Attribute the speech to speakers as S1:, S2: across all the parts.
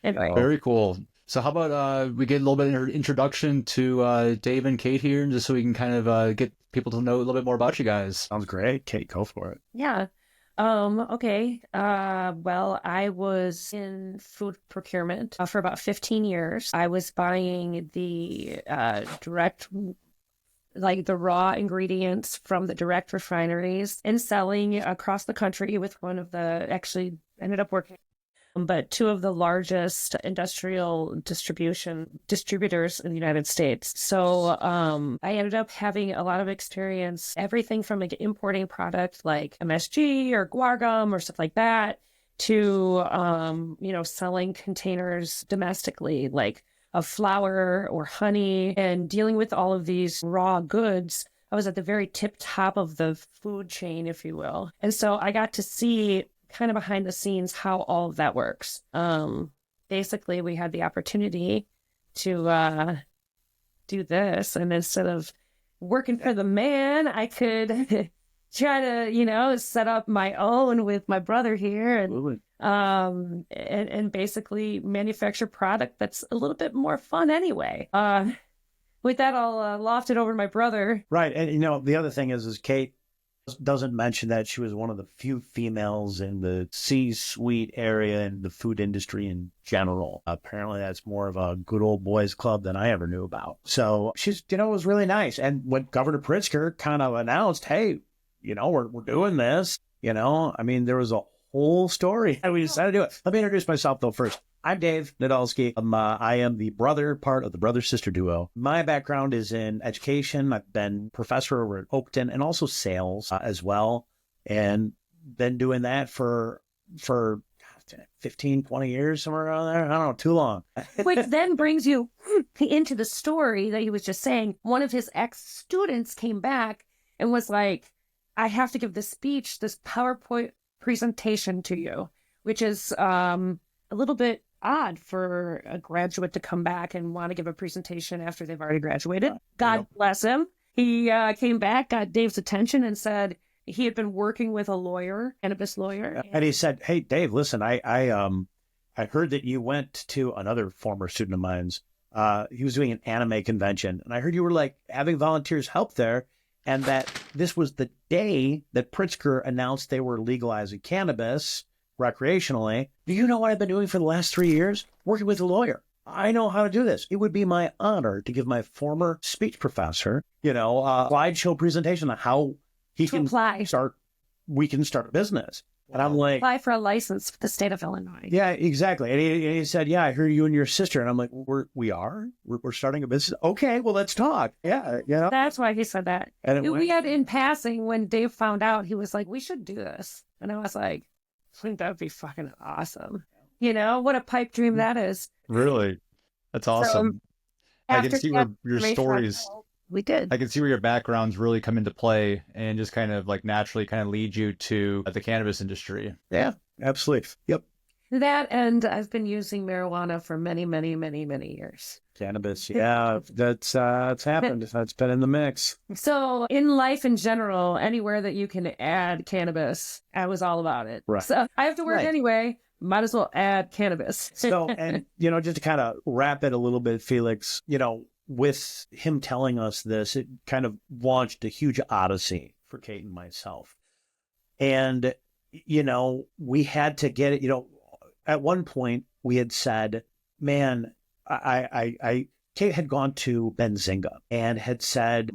S1: Anyway.
S2: Very cool. So how about we get a little bit of introduction to Dave and Kate here, just so we can kind of get people to know a little bit more about you guys.
S3: Sounds great. Kate, go for it.
S1: Yeah. Okay. Well, I was in food procurement for about 15 years. I was buying the the raw ingredients from the direct refineries and selling across the country with one of the, actually ended up working, but two of the largest industrial distributors in the United States. So I ended up having a lot of experience, everything from like importing product like MSG or guar gum or stuff like that to, selling containers domestically, like of flour or honey, and dealing with all of these raw goods. I was at the very tip top of the food chain, if you will. And so I got to see kind of behind the scenes how all of that works. Basically, we had the opportunity to do this, and instead of working for the man, I could try to, set up my own with my brother here and basically manufacture product that's a little bit more fun anyway. With that, I'll loft it over to my brother.
S3: Right. And, the other thing is Kate doesn't mention that she was one of the few females in the C-suite area in the food industry in general. Apparently, that's more of a good old boys club than I ever knew about. So she's, it was really nice. And when Governor Pritzker kind of announced, hey, we're doing this, there was a whole story. And we decided to do it. Let me introduce myself, though, first. I'm Dave Nadolski. I am the part of the brother-sister duo. My background is in education. I've been professor over at Oakton and also sales as well. And been doing that for 15, 20 years, somewhere around there. I don't know, too long.
S1: Which then brings you into the story that he was just saying. One of his ex-students came back and was like, I have to give this speech, this PowerPoint presentation to you, which is a little bit odd for a graduate to come back and want to give a presentation after they've already graduated. God bless him. He came back, got Dave's attention, and said he had been working with a lawyer, cannabis lawyer.
S3: And he said, hey, Dave, listen, I heard that you went to another former student of mine's. He was doing an anime convention, and I heard you were having volunteers help there, and that this was the day that Pritzker announced they were legalizing cannabis recreationally. Do you know what I've been doing for the last 3 years? Working with a lawyer. I know how to do this. It would be my honor to give my former speech professor, a slideshow presentation on how we can start a business. And I'm like,
S1: apply for a license for the state of Illinois.
S3: Yeah, exactly. And he said, yeah, I heard you and your sister. And I'm like, we're starting a business. Okay, well, let's talk. Yeah.
S1: That's why he said that. And we had in passing, when Dave found out, he was like, we should do this. And I was like, I think that would be fucking awesome. What a pipe dream that is.
S2: Really? That's awesome. So, I can see where your stories,
S1: we did.
S2: I can see where your backgrounds really come into play and just kind of naturally kind of lead you to the cannabis industry.
S3: Yeah, absolutely. Yep.
S1: That, and I've been using marijuana for many, many, many, many years.
S3: Cannabis, yeah, it's happened. It's been in the mix.
S1: So in life in general, anywhere that you can add cannabis, I was all about it.
S3: Right.
S1: So I have to work anyway. Might as well add cannabis.
S3: So, and, just to kind of wrap it a little bit, Felix, with him telling us this, it kind of launched a huge odyssey for Kate and myself. And, we had to get it, at one point we had said, man, Kate had gone to Benzinga and had said,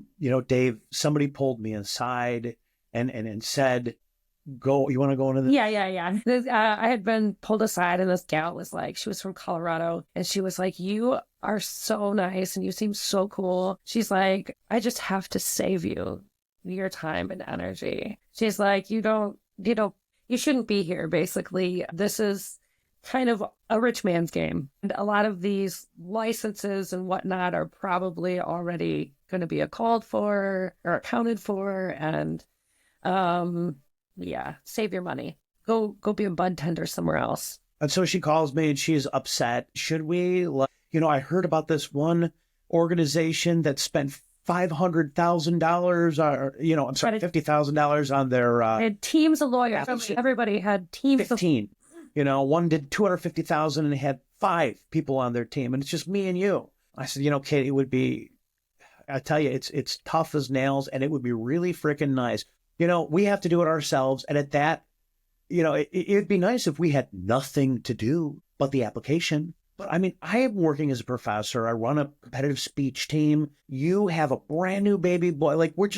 S3: Dave, somebody pulled me aside and said, go, you want to go into this?
S1: Yeah. I had been pulled aside, and this gal was like, she was from Colorado, and she was like, you are so nice and you seem so cool. She's like, I just have to save you your time and energy. She's like, you shouldn't be here, basically. This is kind of a rich man's game. And a lot of these licenses and whatnot are probably already going to be called for or accounted for. And save your money. Go be a bud tender somewhere else.
S3: And so she calls me and she's upset. Should we, I heard about this one organization that spent $500,000 $50,000 on their...
S1: They had teams of lawyers. Everybody had teams
S3: 15. One did $250,000 and had 5 people on their team, and it's just me and you. I said, Kate, it would be, I tell you, it's tough as nails, and it would be really freaking nice. We have to do it ourselves. And at that, it'd be nice if we had nothing to do but the application. But I mean, I am working as a professor. I run a competitive speech team. You have a brand new baby boy. Like we're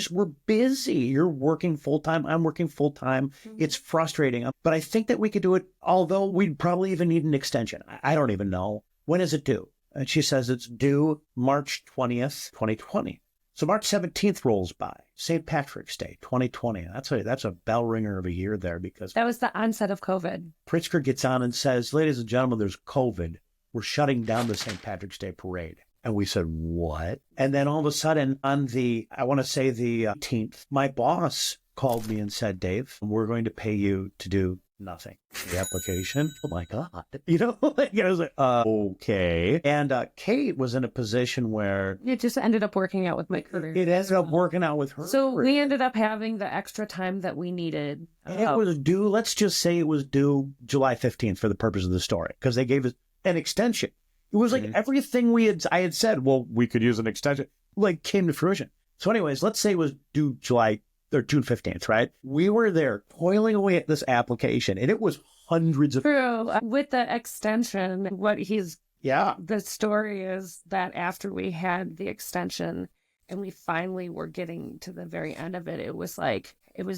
S3: busy. You're working full time. I'm working full time. It's frustrating. But I think that we could do it, although we'd probably even need an extension. I don't even know. When is it due? And she says it's due March 20th, 2020. So March 17th rolls by, St. Patrick's Day, 2020. That's a bell ringer of a year there, because
S1: That was the onset of COVID.
S3: Pritzker gets on and says, ladies and gentlemen, there's COVID. We're shutting down the St. Patrick's Day parade. And we said, what? And then all of a sudden on the 18th, my boss called me and said, Dave, we're going to pay you to do nothing. The application. Oh my God. I was like, okay. And Kate was in a position where
S1: It just ended up working out with my career.
S3: it ended up working out with her.
S1: So we ended up having the extra time that we needed.
S3: And it was due, let's just say it was due July 15th for the purpose of the story, because they gave us an extension. It was like everything I had said, well, we could use an extension, like came to fruition. So anyways, let's say it was due June 15th, right? We were there toiling away at this application, and it was hundreds of...
S1: True. With the extension, the story is that after we had the extension and we finally were getting to the very end of it, it was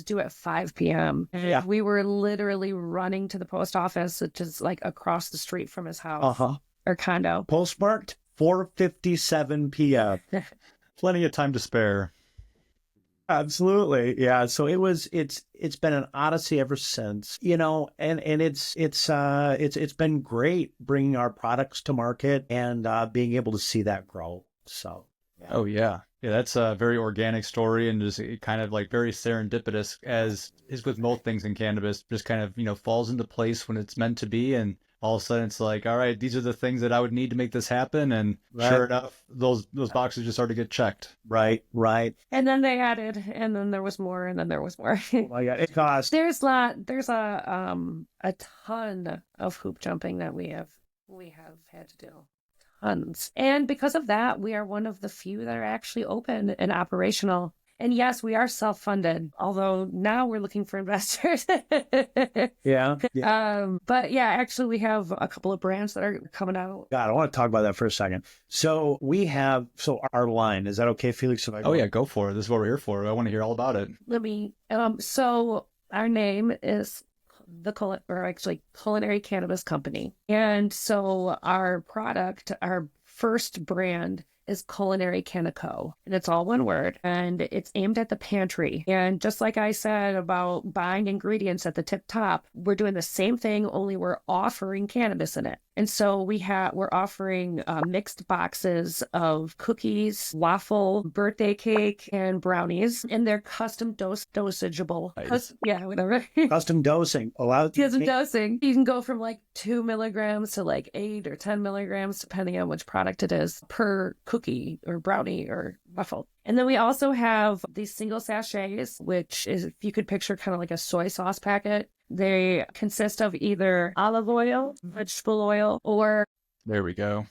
S1: due at 5 p.m. And we were literally running to the post office, which is like across the street from his house or condo.
S3: Postmarked 4:57 p.m.
S2: Plenty of time to spare.
S3: Absolutely. Yeah. So it's been an odyssey ever since, and it's been great bringing our products to market and being able to see that grow. So.
S2: Yeah. Oh yeah. Yeah. That's a very organic story, and just kind of like very serendipitous, as is with most things in cannabis, just kind of, falls into place when it's meant to be. And all of a sudden it's like, all right, these are the things that I would need to make this happen. And sure enough, those boxes just started to get checked.
S3: Right.
S1: And then they added, and then there was more, and then there was more.
S3: Oh my God, it cost.
S1: There's a ton of hoop jumping that we have had to do. Tons. And because of that, we are one of the few that are actually open and operational. And yes, we are self-funded, although now we're looking for investors.
S3: Yeah.
S1: But yeah, actually we have a couple of brands that are coming out.
S3: God, I want to talk about that for a second. So our line, is that okay, Felix? If I go?
S2: Oh yeah, go for it. This is what we're here for. I want to hear all about it.
S1: So our name is Culinary Cannabis Company. And so our first brand is Culinary Cannabis Co. And it's all one word. And it's aimed at the pantry. And just like I said about buying ingredients at the tip top, we're doing the same thing, only we're offering cannabis in it. And so we're offering mixed boxes of cookies, waffle, birthday cake, and brownies. And they're custom dosageable.
S2: Nice.
S1: Whatever.
S3: Custom dosing.
S1: Custom dosing. You can go from like 2 milligrams to like 8 or 10 milligrams, depending on which product it is, per cookie or brownie or waffle. And then we also have these single sachets, which is, if you could picture kind of like a soy sauce packet. They consist of either olive oil, vegetable oil, or...
S2: There we go.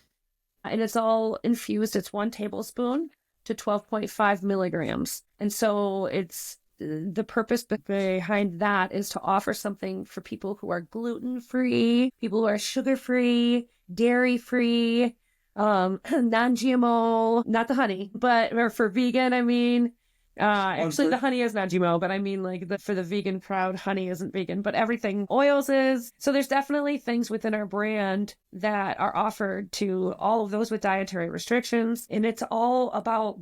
S1: And it's all infused. It's 1 tablespoon to 12.5 milligrams. And so it's... The purpose behind that is to offer something for people who are gluten-free, people who are sugar-free, dairy-free, non-GMO, not the honey, or for vegan, I mean... Actually, the honey is not GMO, but I mean, like, for the vegan crowd, honey isn't vegan, but everything oils is. So there's definitely things within our brand that are offered to all of those with dietary restrictions. And it's all about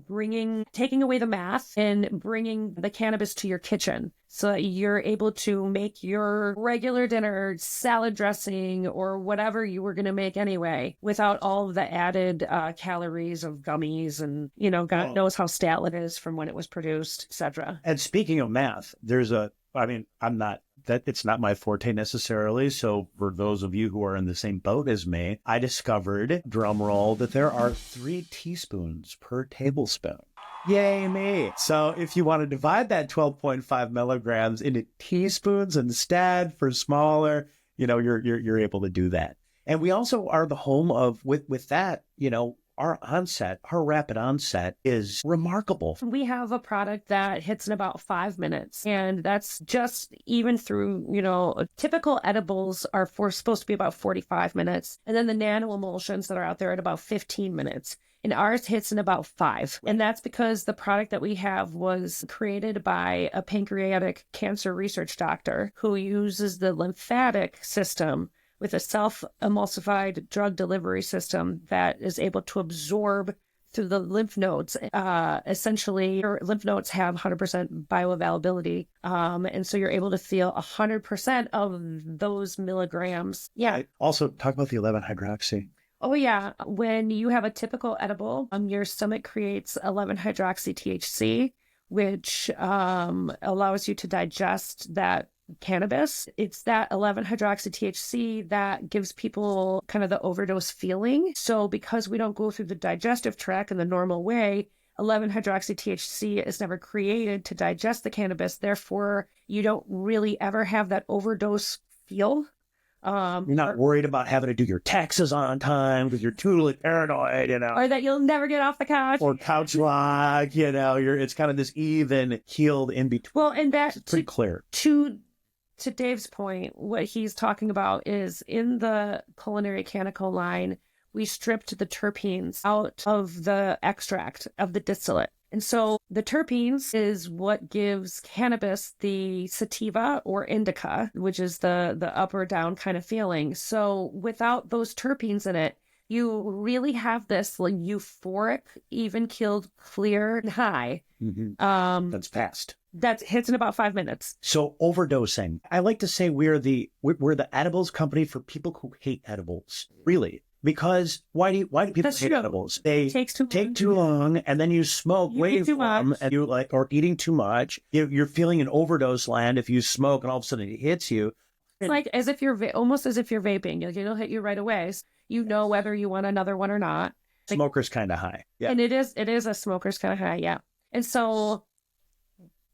S1: taking away the math and bringing the cannabis to your kitchen, so that you're able to make your regular dinner salad dressing or whatever you were going to make anyway, without all of the added calories of gummies and, God knows how stale it is from when it was produced, etc.
S3: And speaking of math, it's not my forte necessarily. So for those of you who are in the same boat as me, I discovered, drum roll, that there are 3 teaspoons per tablespoon. Yay me. So if you want to divide that 12.5 milligrams into teaspoons instead for smaller, you're able to do that. And we also are the home of, with that, our onset, our rapid onset is remarkable.
S1: We have a product that hits in about 5 minutes. And that's just even through, typical edibles are supposed to be about 45 minutes. And then the nano emulsions that are out there at about 15 minutes. And ours hits in about 5. And that's because the product that we have was created by a pancreatic cancer research doctor who uses the lymphatic system with a self-emulsified drug delivery system that is able to absorb through the lymph nodes. Essentially, your lymph nodes have 100% bioavailability. And so you're able to feel 100% of those milligrams. Yeah.
S3: Also, talk about the 11-hydroxy.
S1: Oh, yeah. When you have a typical edible, your stomach creates 11-hydroxy THC, which allows you to digest that cannabis. It's that 11-hydroxy THC that gives people kind of the overdose feeling. So because we don't go through the digestive tract in the normal way, 11-hydroxy THC is never created to digest the cannabis. Therefore, you don't really ever have that overdose feel.
S3: You're not worried about having to do your taxes on time because you're totally paranoid,
S1: or that you'll never get off the couch,
S3: or couch lock. It's kind of this even keeled in between.
S1: Well, and that's
S3: pretty clear.
S1: To Dave's point, what he's talking about is in the Culinary Cannabis Co line, we stripped the terpenes out of the extract of the distillate. And so the terpenes is what gives cannabis the sativa or indica, which is the up or down kind of feeling. So without those terpenes in it, you really have this like euphoric, even keeled, clear, and high.
S3: Mm-hmm. That's fast.
S1: That hits in about 5 minutes.
S3: So overdosing. I like to say we're the edibles company for people who hate edibles. Really. Because why do people
S1: That's
S3: hate
S1: true.
S3: edibles? They
S1: take
S3: too long, and then you smoke way
S1: too
S3: from
S1: much.
S3: and you or eating too much. You're feeling an overdose land if you smoke, and all of a sudden it hits you.
S1: It's like as if you're almost as if you're vaping. It'll hit you right away. You know whether you want another one or not.
S3: Smoker's kind of high. Yeah.
S1: And it is a smoker's kind of high. Yeah. And so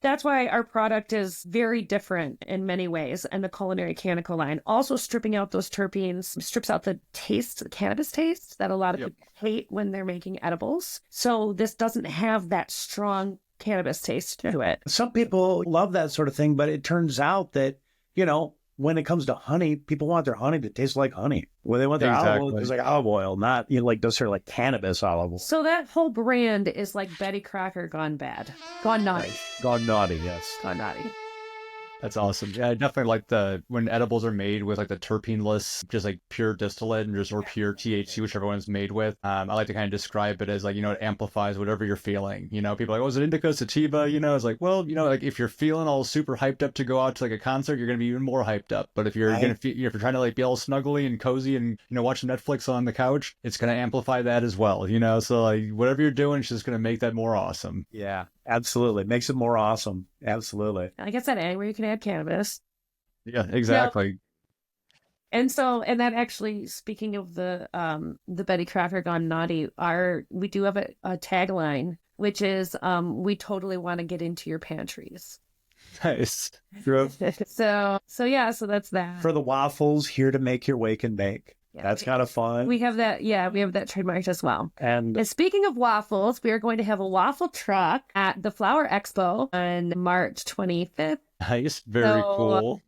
S1: that's why our product is very different in many ways. And the Culinary Cannabis Co line also stripping out those terpenes, strips out the taste, the cannabis taste that a lot of people hate when they're making edibles. So this doesn't have that strong cannabis taste to it.
S3: Some people love that sort of thing, but it turns out that, when it comes to honey, people want their honey to taste like honey. When they want their olive oil, it's like olive oil, not those sort of like cannabis olive oil.
S1: So that whole brand is like Betty Crocker gone bad, gone naughty.
S3: Gone naughty, yes.
S1: Gone naughty.
S2: That's awesome. Yeah, I definitely like when edibles are made with like the terpene-less, just like pure distillate and or pure THC, whichever one's made with. I like to kind of describe it as like, it amplifies whatever you're feeling. People are like, oh, is it indica, sativa? It's like, well, like if you're feeling all super hyped up to go out to like a concert, you're going to be even more hyped up. But if you're if you're trying to like be all snuggly and cozy and, watching Netflix on the couch, it's going to amplify that as well, So like whatever you're doing, it's just going to make that more awesome.
S3: Yeah, absolutely. Makes it more awesome. Absolutely.
S1: Like I said, anywhere you can add cannabis.
S2: Yeah, exactly.
S1: And that actually, speaking of the Betty Crocker gone naughty, we do have a tagline, which is we totally want to get into your pantries.
S2: Nice.
S3: True.
S1: So that's that.
S3: For the waffles, here to make your wake and bake. Yeah, that's kind of fun.
S1: We have that. Yeah, we have that trademarked as well.
S3: And
S1: speaking of waffles, we are going to have a waffle truck at the Flower Expo on March 25th.
S2: Nice. Very cool.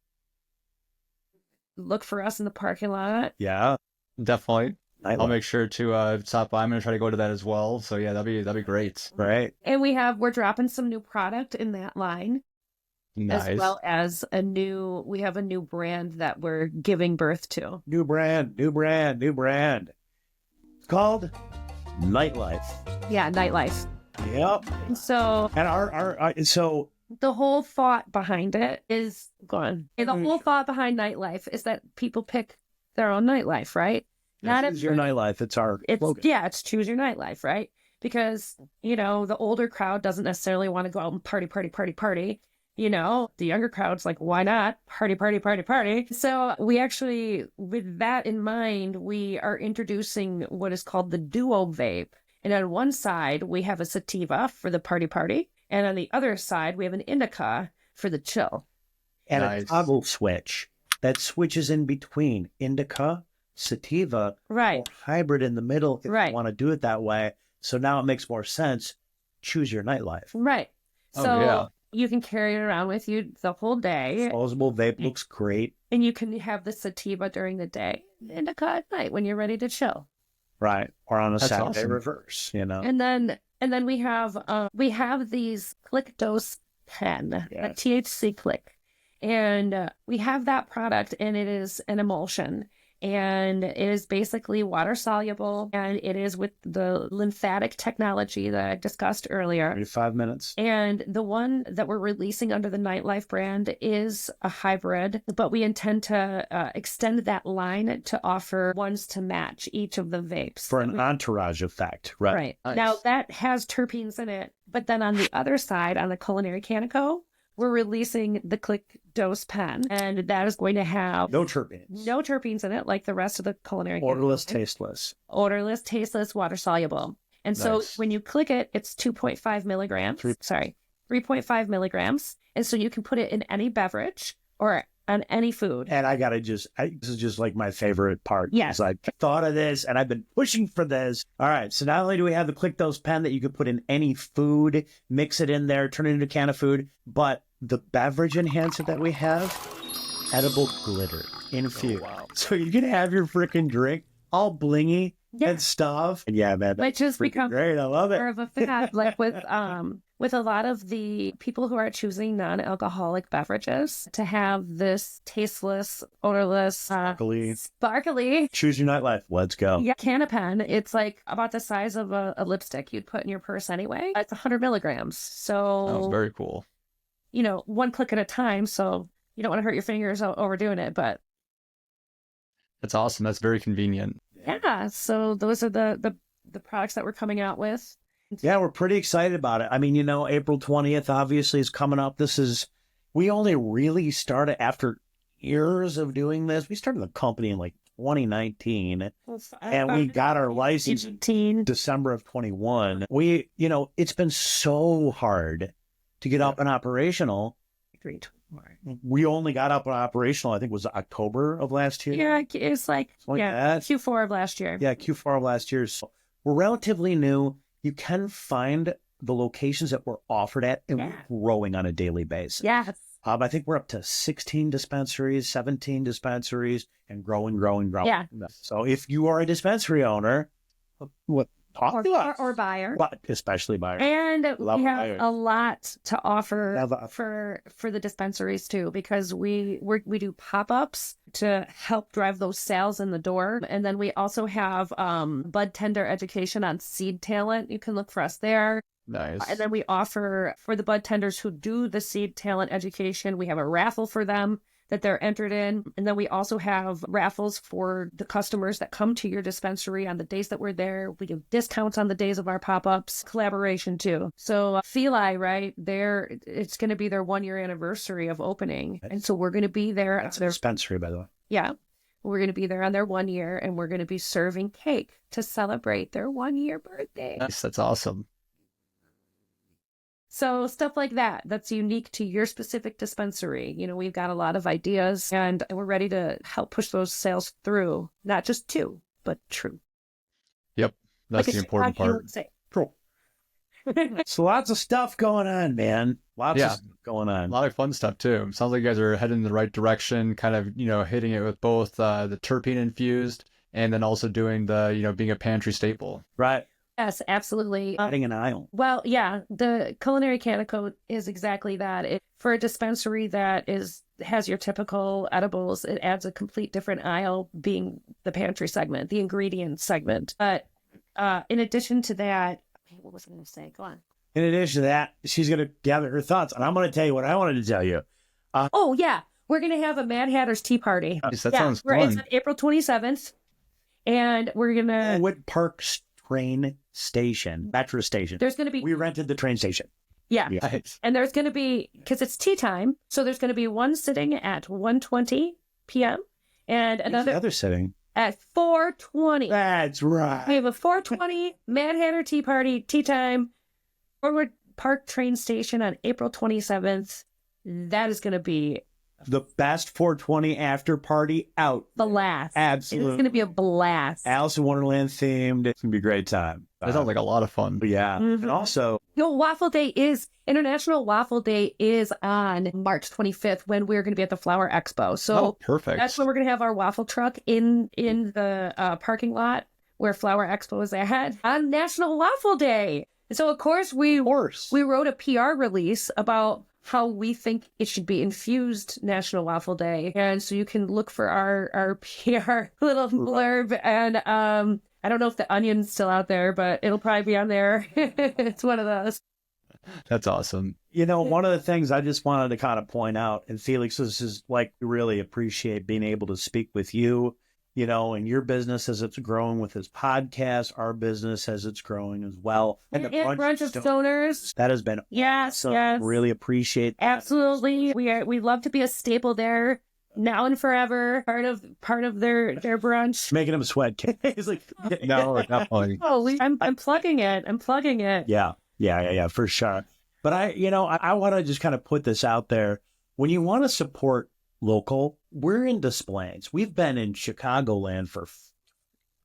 S1: Look for us in the parking lot.
S3: Yeah,
S2: definitely. I'll make sure to stop by. I'm going to try to go to that as well. So yeah, that'd be great.
S3: Right.
S1: And we're dropping some new product in that line.
S2: Nice.
S1: As well as we have a new brand that we're giving birth to.
S3: New brand. It's called Nightlife.
S1: Yeah, Nightlife.
S3: Yep.
S1: So
S3: and so
S1: the whole thought behind it is gone. The whole thought behind Nightlife is that people pick their own nightlife, right?
S3: Not choose your nightlife. It's our slogan.
S1: Yeah, it's choose your nightlife, right? Because the older crowd doesn't necessarily want to go out and party. The younger crowd's like, why not? Party. So we actually, with that in mind, we are introducing what is called the Duo Vape. And on one side, we have a sativa for the party. And on the other side, we have an indica for the chill.
S3: And a toggle switch that switches in between indica sativa
S1: Right.
S3: or hybrid in the middle if
S1: Right.
S3: you want to do it that way. So now it makes more sense. Choose your nightlife.
S1: Right.
S2: Oh,
S1: So
S2: yeah.
S1: you can carry it around with you the whole day,
S3: Disposable vape looks great.
S1: and you can have the sativa during the day, indica at night when you're ready to chill.
S3: Right. Or on a
S2: That's
S3: Saturday
S2: awesome.
S3: reverse, you know.
S1: And then we have these click dose pen, a
S3: Yes.
S1: THC click, and we have that product, and it is an emulsion, and it is basically water soluble, and it is with the lymphatic technology that I discussed earlier.
S3: 35 minutes.
S1: And the one that we're releasing under the Nightlife brand is a hybrid, but we intend to extend that line to offer ones to match each of the vapes.
S3: For an entourage effect. Right.
S1: Right.
S2: Nice.
S1: Now that has terpenes in it, but then on the other side, on the Culinary Cannabis Co, we're releasing the Click Dose pen, and that is going to have
S3: No terpenes.
S1: no terpenes in it, like the rest of the Culinary
S3: Odorless,
S1: Cannabis.
S3: tasteless.
S1: Odorless, tasteless, water soluble. And so
S2: Nice.
S1: when you click it, it's 2.5 milligrams. 3.5 milligrams. And so you can put it in any beverage or on any food.
S3: And I gotta this is just like my favorite part.
S1: Yes.
S3: I thought of this and I've been pushing for this. All right. So not only do we have the Click Dose pen that you could put in any food, mix it in there, turn it into a can of food, but the beverage enhancer that we have, edible glitter infused.
S2: Oh, wow.
S3: So you can have your freaking drink all blingy
S1: Yeah.
S3: and stuff. And yeah, man,
S1: Which has
S3: freaking
S1: become
S3: great. I love
S1: more
S3: it.
S1: of a fad, like with a lot of the people who are choosing non-alcoholic beverages to have this tasteless, odorless, sparkly.
S3: Choose your nightlife. Let's go.
S1: Yeah, Canapen. It's like about the size of a lipstick you'd put in your purse anyway. It's 100 milligrams. So,
S2: That was very cool.
S1: one click at a time. So you don't want to hurt your fingers overdoing it. But
S2: That's awesome. That's very convenient.
S1: yeah, so those are the products that we're coming out with.
S3: Yeah, we're pretty excited about it. I mean, April 20th obviously is coming up. We only really started after years of doing this. We started the company in like 2019 and we got our license in December of 21. It's been so hard to get up and operational. We only got up and operational, I think it was October of last year.
S1: Yeah, it's like
S3: that.
S1: Q4 of last year.
S3: Yeah, Q4 of last year. So we're relatively new. You can find the locations that we're offered at, and we're growing on a daily basis.
S1: Yes.
S3: I think we're up to 16 dispensaries, 17 dispensaries, and growing.
S1: Yeah.
S3: So if you are a dispensary owner, talk to us.
S1: Or buyer.
S3: But especially buyer.
S1: And
S3: Love
S1: we have
S3: buyers.
S1: a lot to offer
S3: Love-
S1: for the dispensaries too, because we do pop-ups to help drive those sales in the door. And then we also have bud tender education on seed talent. You can look for us there.
S2: Nice.
S1: And then we offer for the bud tenders who do the seed talent education, we have a raffle for them that they're entered in. And then we also have raffles for the customers that come to your dispensary on the days that we're there. We give discounts on the days of our pop-ups, collaboration too. So Feli, right there, it's going to be their 1 year anniversary of opening. And so we're going to be there.
S3: That's a dispensary, by the way.
S1: Yeah. We're going to be there on their 1 year, and we're going to be serving cake to celebrate their 1 year birthday.
S2: Nice. That's awesome.
S1: So stuff like that, that's unique to your specific dispensary. We've got a lot of ideas, and we're ready to help push those sales through, not just two, but true.
S2: Yep. That's
S1: Like
S2: the
S1: a
S2: important
S1: Chicago
S2: part.
S1: would say.
S3: Cool. So lots of stuff going on, man. Lots
S2: Yeah.
S3: of stuff going
S2: A
S3: on.
S2: lot of fun stuff too. Sounds like you guys are heading in the right direction, kind of, hitting it with both the terpene infused and then also doing the, being a pantry staple.
S3: Right.
S1: Yes, absolutely.
S3: Adding an aisle.
S1: Well, yeah, the Culinary Cannabis Co is exactly that. For a dispensary that has your typical edibles, it adds a complete different aisle, being the pantry segment, the ingredient segment. But in addition to that, what was I going to say? Go on.
S3: In addition to that, she's going to gather her thoughts, and I'm going to tell you what I wanted to tell you.
S1: Oh, yeah. We're going to have a Mad Hatter's Tea Party.
S2: That sounds
S1: It's
S2: fun.
S1: on April 27th. And we're going to...
S3: Wood Park's train station, metro station.
S1: There's going to be...
S3: We rented the train station.
S1: Yeah.
S2: Nice.
S1: And there's going to be... Because it's tea time. So there's going to be one sitting at 1:20 p.m. and
S3: Where's
S1: another
S3: the other sitting.
S1: at 4:20.
S3: That's
S1: We
S3: right.
S1: have a 4:20 Mad Hatter Tea Party, tea time, Forward Park train station on April 27th. That is going to be
S3: The best 420 after party out.
S1: Blast.
S3: Absolutely.
S1: It's going to be a blast.
S3: Alice in Wonderland themed. It's going to be a great time.
S2: That sounds like a lot of fun.
S3: Yeah. And also,
S1: International Waffle Day is on March 25th when we're going to be at the Flower Expo. So
S2: perfect.
S1: that's when we're going to have our waffle truck in the parking lot where Flower Expo is at on National Waffle Day. And so, of course, we wrote a PR release about how we think it should be infused National Waffle Day. And so you can look for our PR little blurb. And I don't know if the Onion's still out there, but it'll probably be on there. It's one of those.
S2: That's awesome.
S3: One of the things I just wanted to kind of point out, and Felix, this is like, really appreciate being able to speak with you, and your business as it's growing with this podcast, our business as it's growing as well.
S1: And the Brunch of Stoners.
S3: That has been awesome.
S1: Yes.
S3: Really appreciate that.
S1: Absolutely. We love to be a staple there now and forever. Part of their brunch.
S3: Making him sweat. He's like,
S2: no, definitely.
S1: I'm plugging it. I'm plugging it.
S3: Yeah, for sure. But I want to just kind of put this out there. When you want to support local, we're in Des Plaines. We've been in Chicagoland for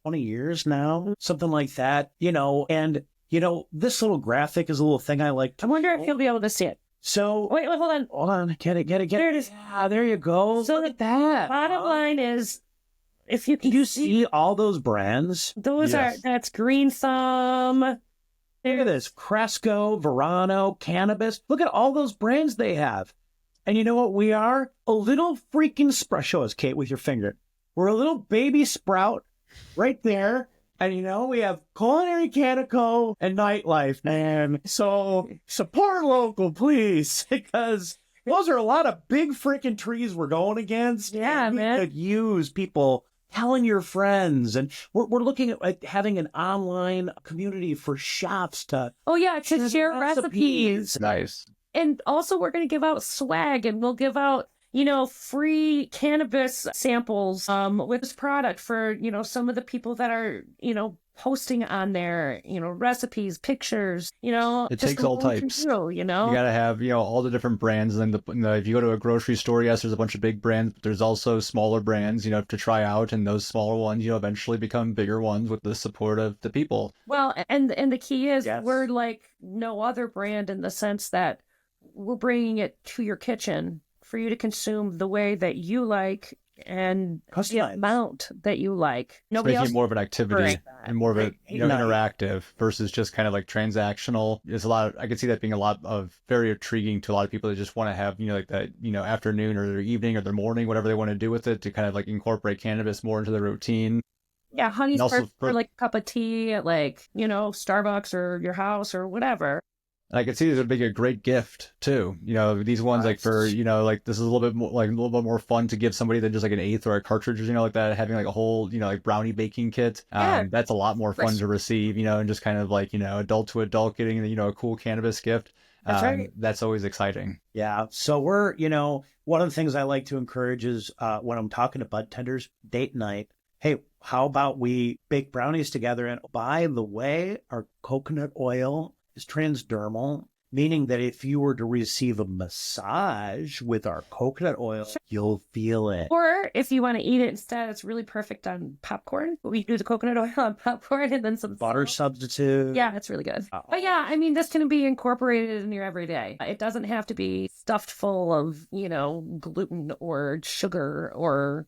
S3: 20 years now, something like that, and, this little graphic is a little thing I like.
S1: I wonder if you'll be able to see it.
S3: So
S1: wait, hold on.
S3: Hold on. Get it.
S1: There it is.
S3: Yeah, there you go.
S1: So
S3: look at that.
S1: Bottom line is, if you
S3: can see all those brands?
S1: That's Green Thumb.
S3: Look at this. Cresco, Verano, Cannabis. Look at all those brands they have. And you know what we are? A little freaking sprout. Show us, Kate, with your finger. We're a little baby sprout right there. And we have Culinary Cannabis Co and Nightlife, man. So support local, please, because those are a lot of big freaking trees we're going against.
S1: Yeah, man.
S3: We could use people telling your friends, and we're looking at having an online community for shops to
S1: share recipes.
S2: Nice.
S1: And also, we're going to give out swag, and we'll give out, free cannabis samples with this product for, some of the people that are, posting on there, recipes, pictures,
S2: It takes all types.
S1: You got
S2: to have, all the different brands. And then if you go to a grocery store, yes, there's a bunch of big brands, but there's also smaller brands, to try out. And those smaller ones, eventually become bigger ones with the support of the people.
S1: Well, and the key is we're like no other brand in the sense that we're bringing it to your kitchen for you to consume the way that you like and the amount that you like.
S2: Nobody else more of an activity and more of a interactive versus just kind of like transactional. There's I could see that being a lot of very intriguing to a lot of people that just want to have like that afternoon or their evening or their morning, whatever they want to do with it, to kind of like incorporate cannabis more into their routine.
S1: Yeah, honey's for like a cup of tea at Starbucks or your house or whatever.
S2: And I could see this would be a great gift too. These ones like for, this is a little bit more fun to give somebody than just like an eighth or a cartridge, like that, having like a whole, like brownie baking kit. That's a lot more fun to receive, and just kind of like, adult to adult getting, a cool cannabis gift.
S1: That's right.
S2: That's always exciting.
S3: Yeah. So we're, one of the things I like to encourage is when I'm talking to bud tenders, date night. Hey, how about we bake brownies together? And by the way, our coconut oil is transdermal, meaning that if you were to receive a massage with our coconut oil, you'll feel it.
S1: Or if you want to eat it instead, it's really perfect on popcorn. We do the coconut oil on popcorn and then some
S3: butter substitute.
S1: Yeah, it's really good. But yeah, I mean, this can be incorporated in your everyday. It doesn't have to be stuffed full of, gluten or sugar or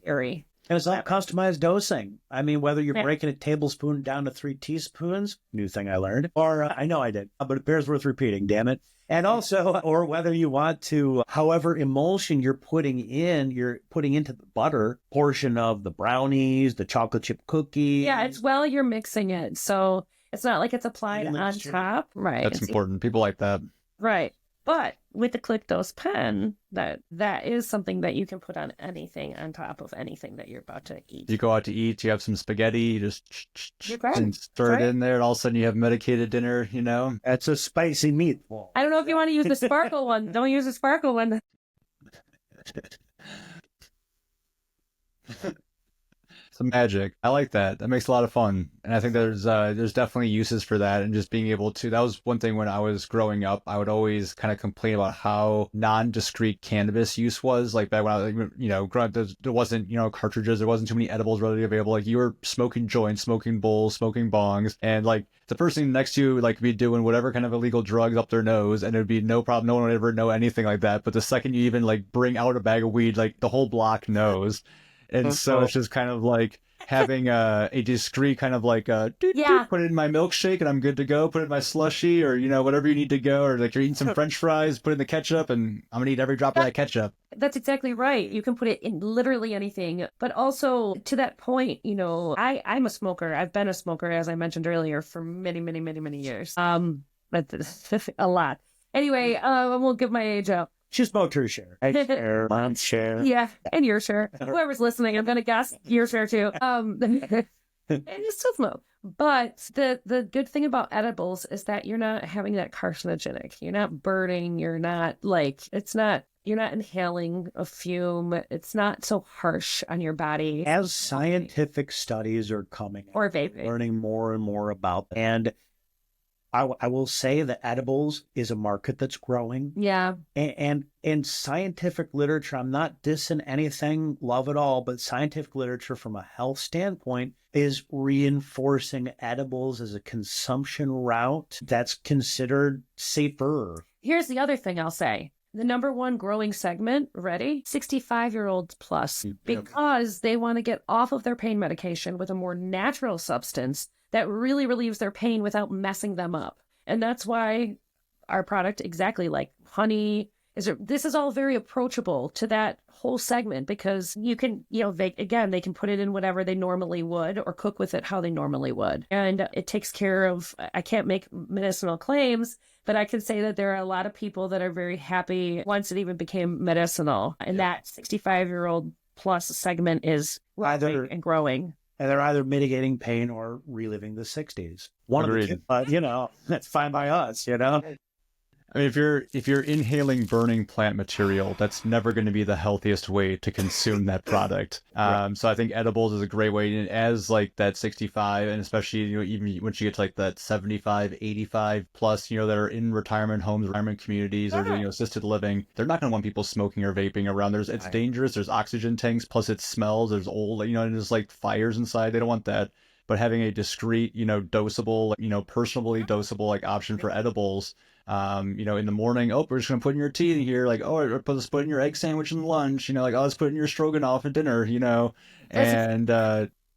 S1: dairy.
S3: And it's all customized dosing. I mean, whether you're breaking a tablespoon down to 3 teaspoons, new thing I learned, or I know I did, but it bears worth repeating, damn it. And also, or whether you want to, however emulsion you're putting into the butter portion of the brownies, the chocolate chip cookie.
S1: Yeah, it's you're mixing it. So it's not like it's applied on top. Right.
S2: That's important. People like that.
S1: Right. But with the Click Dose pen, that is something that you can put on anything on top of anything that you're about to eat.
S2: You go out to eat, you have some spaghetti, you just and stir it in there, and all of a sudden you have medicated dinner,
S3: That's a spicy meatball.
S1: I don't know if you want to use the sparkle one. Don't use the sparkle one.
S2: Some magic. I like that. That makes a lot of fun. And I think there's definitely uses for that, and just being able to, that was one thing when I was growing up, I would always kind of complain about how non-discrete cannabis use was. Like back when I was, growing up, there wasn't, cartridges, there wasn't too many edibles readily available. Like you were smoking joints, smoking bowls, smoking bongs, and like the person next to you like be doing whatever kind of illegal drugs up their nose, and it'd be no problem. No one would ever know anything like that. But the second you even like bring out a bag of weed, like the whole block knows. And so it's just kind of like having a discreet kind of like put it in my milkshake and I'm good to go. Put it in my slushy, or whatever you need to go. Or like you're eating some French fries, put it in the ketchup, and I'm gonna eat every drop of that ketchup.
S1: That's exactly right. You can put it in literally anything. But also to that point, I'm a smoker. I've been a smoker, as I mentioned earlier, for many, many, many, many years. But a lot. Anyway, I won't give my age out.
S3: She smoked her share. I share, mom's share.
S1: Yeah, and your share. Whoever's listening, I'm gonna guess your share too. And you still smoke. But the good thing about edibles is that you're not having that carcinogenic. You're not burning. You're not you're not inhaling a fume. It's not so harsh on your body.
S3: As scientific studies are coming,
S1: or vaping,
S3: learning more and more about them. And I will say that edibles is a market that's growing.
S1: Yeah.
S3: And in scientific literature, I'm not dissing anything, love it all, but scientific literature from a health standpoint is reinforcing edibles as a consumption route that's considered safer.
S1: Here's the other thing I'll say. The number one growing segment, ready? 65-year-olds plus, because they want to get off of their pain medication with a more natural substance that really relieves their pain without messing them up. And that's why our product, exactly like honey, this is all very approachable to that whole segment, because you can, they can put it in whatever they normally would or cook with it how they normally would. And it takes care of, I can't make medicinal claims, but I can say that there are a lot of people that are very happy once it even became medicinal. And that 65-year-old plus segment is growing and growing.
S3: And they're either mitigating pain or reliving the 60s. One
S2: Agreed.
S3: of the two, that's fine by us,
S2: I mean, if you're inhaling burning plant material, that's never going to be the healthiest way to consume that product.
S3: Right.
S2: So I think edibles is a great way. And as like that 65, and especially even once you get to like that 75, 85 plus, that are in retirement homes, retirement communities, or assisted living, they're not going to want people smoking or vaping around. It's dangerous. There's oxygen tanks, plus it smells. There's old, and there's like fires inside. They don't want that. But having a discreet, dosable, personally dosable like option for edibles. In the morning, we're just going to put in your tea in here, like, let's put in your egg sandwich in lunch, let's put in your stroganoff at dinner, and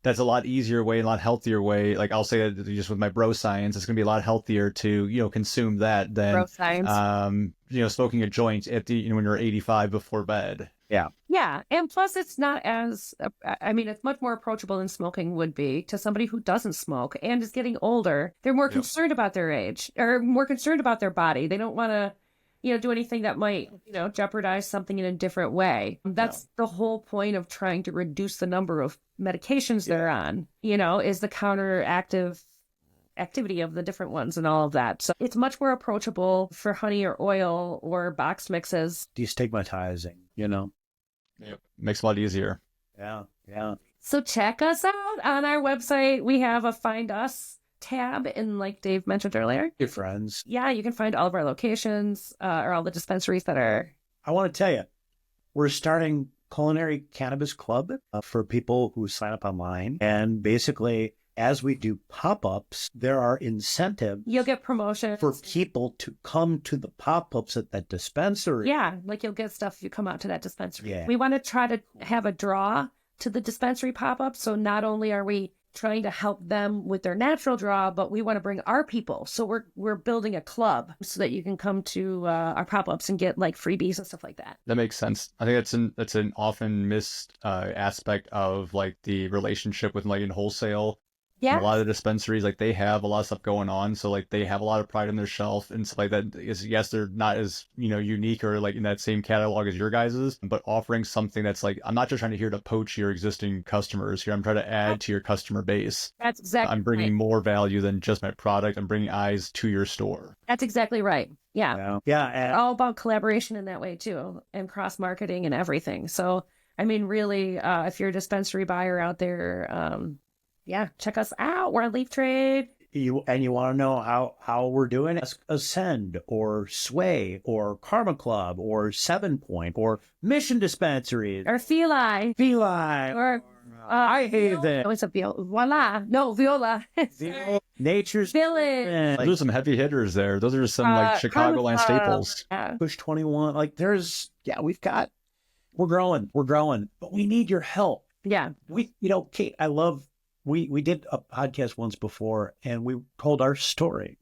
S2: that's a lot easier way, a lot healthier way. Like I'll say that just with my bro science, it's going to be a lot healthier to, consume that than,
S1: bro science.
S2: Smoking a joint at the, when you're 85 before bed.
S3: Yeah.
S1: Yeah. And plus it's not as, it's much more approachable than smoking would be to somebody who doesn't smoke and is getting older. They're more concerned about their age, or more concerned about their body. They don't want to, do anything that might, jeopardize something in a different way. That's the whole point of trying to reduce the number of medications they're on, is the counteractive activity of the different ones and all of that. So it's much more approachable for honey or oil or box mixes.
S3: Destigmatizing,
S2: Yep. Makes it a lot easier.
S3: Yeah.
S1: So check us out on our website. We have a Find Us tab, and like Dave mentioned earlier,
S3: your friends.
S1: Yeah, you can find all of our locations or all the dispensaries that are.
S3: I want to tell you, we're starting Culinary Cannabis Club for people who sign up online. And basically, as we do pop-ups, there are incentives.
S1: You'll get promotions
S3: for people to come to the pop-ups at that dispensary.
S1: Yeah, like you'll get stuff if you come out to that dispensary.
S3: Yeah.
S1: We want to try to have a draw to the dispensary pop-up. So not only are we trying to help them with their natural draw, but we want to bring our people. So we're building a club so that you can come to our pop-ups and get like freebies and stuff like that.
S2: That makes sense. I think that's an often missed aspect of like the relationship with like in wholesale.
S1: Yeah.
S2: And a lot of the dispensaries, like they have a lot of stuff going on. So like they have a lot of pride on their shelf and stuff like that. Yes, they're not as, unique or like in that same catalog as your guys's, but offering something that's like, I'm not just trying to here to poach your existing customers here. I'm trying to add to your customer base.
S1: That's exactly
S2: I'm bringing
S1: right.
S2: more value than just my product. I'm bringing eyes to your store.
S1: That's exactly right. Yeah.
S3: Yeah.
S1: All about collaboration in that way too, and cross-marketing and everything. So I mean, really, if you're a dispensary buyer out there, yeah, check us out. We're on Leaf Trade.
S3: You want to know how we're doing? Ascend or Sway or Karma Club or 7 Point or Mission Dispensaries
S1: Or Feli.
S3: Feli
S1: Or
S3: I hate that.
S1: oh, it's a Voila. No, Viola.
S3: Nature's
S1: Village.
S2: Those are some heavy hitters there. Those are some like Chicagoland staples.
S1: Yeah.
S3: Push 21. Like we're growing, but we need your help.
S1: Yeah.
S3: Kate, we did a podcast once before and we told our story.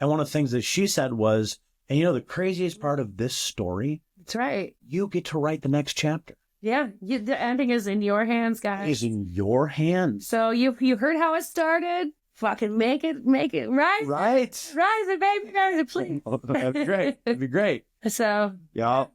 S3: And one of the things that she said was, and the craziest part of this story,
S1: That's right.
S3: you get to write the next chapter.
S1: Yeah. The ending is in your hands, guys.
S3: It's in your hands.
S1: So you heard how it started. Fucking make it rise.
S3: Right.
S1: Rise it, baby, rise it, please.
S3: That'd be great. That'd be great.
S1: So
S3: Yeah.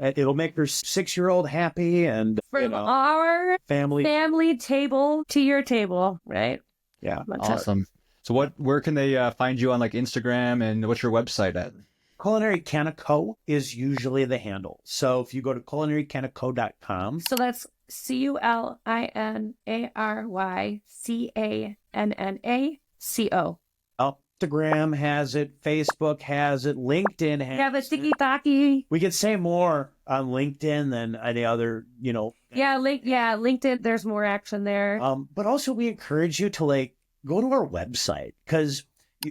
S3: It'll make her 6-year-old happy and
S1: from our family table to your table, right?
S3: Yeah.
S2: Awesome. So where can they find you on like Instagram, and what's your website at?
S3: Culinary Cannabis Co is usually the handle. So if you go to culinarycannabisco.com.
S1: So that's CulinarYCannanaCo.
S3: Instagram has it, Facebook has it, LinkedIn has it.
S1: Yeah, the sticky tacky.
S3: We can say more on LinkedIn than any other,
S1: Yeah, LinkedIn. There's more action there.
S3: But also we encourage you to go to our website, because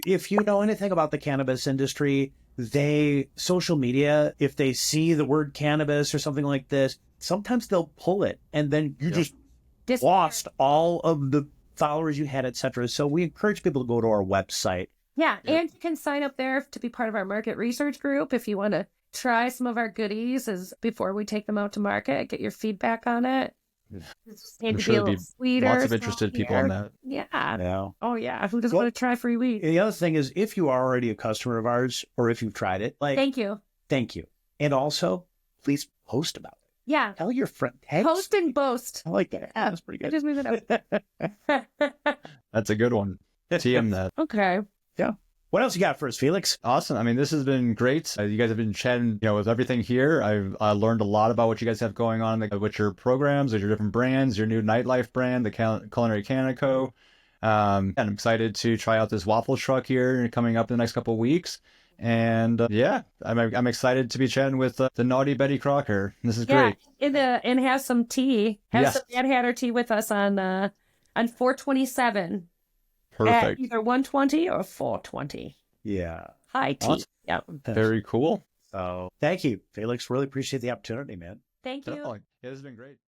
S3: if you know anything about the cannabis industry, social media, if they see the word cannabis or something like this, sometimes they'll pull it and then you just lost all of the followers you had, etc. So we encourage people to go to our website.
S1: Yeah, and you can sign up there to be part of our market research group if you want to try some of our goodies before we take them out to market, get your feedback on it.
S2: I'm sure there'll be
S1: sweeter,
S2: lots of interested people on that.
S1: Yeah.
S3: Yeah.
S1: Oh, yeah. Who doesn't want to try free weed?
S3: The other thing is, if you are already a customer of ours, or if you've tried it,
S1: thank you.
S3: And also, please post about it.
S1: Yeah.
S3: Tell your friend.
S1: Post and boast.
S3: I like that.
S1: Yeah.
S3: That's pretty good.
S1: I just made that up.
S2: That's a good one. TM that.
S1: Okay.
S3: Yeah. What else you got for us, Felix?
S2: Awesome. I mean, this has been great. You guys have been chatting, with everything here. I've learned a lot about what you guys have going on with your programs, with your different brands, your new nightlife brand, the Culinary Cannabis Co. And I'm excited to try out this waffle truck here coming up in the next couple of weeks. And I'm excied to be chatting with the naughty Betty Crocker. This is great.
S1: And have some tea. Have
S2: Yes.
S1: some Mad Hatter tea with us on 4/27.
S2: Perfect.
S1: At either 1:20 or 4:20.
S3: Yeah.
S1: High tea.
S2: Awesome.
S1: Yeah.
S2: Very cool.
S3: So thank you, Felix. Really appreciate the opportunity, man.
S1: Thank you.
S2: Definitely. Yeah, this has been great.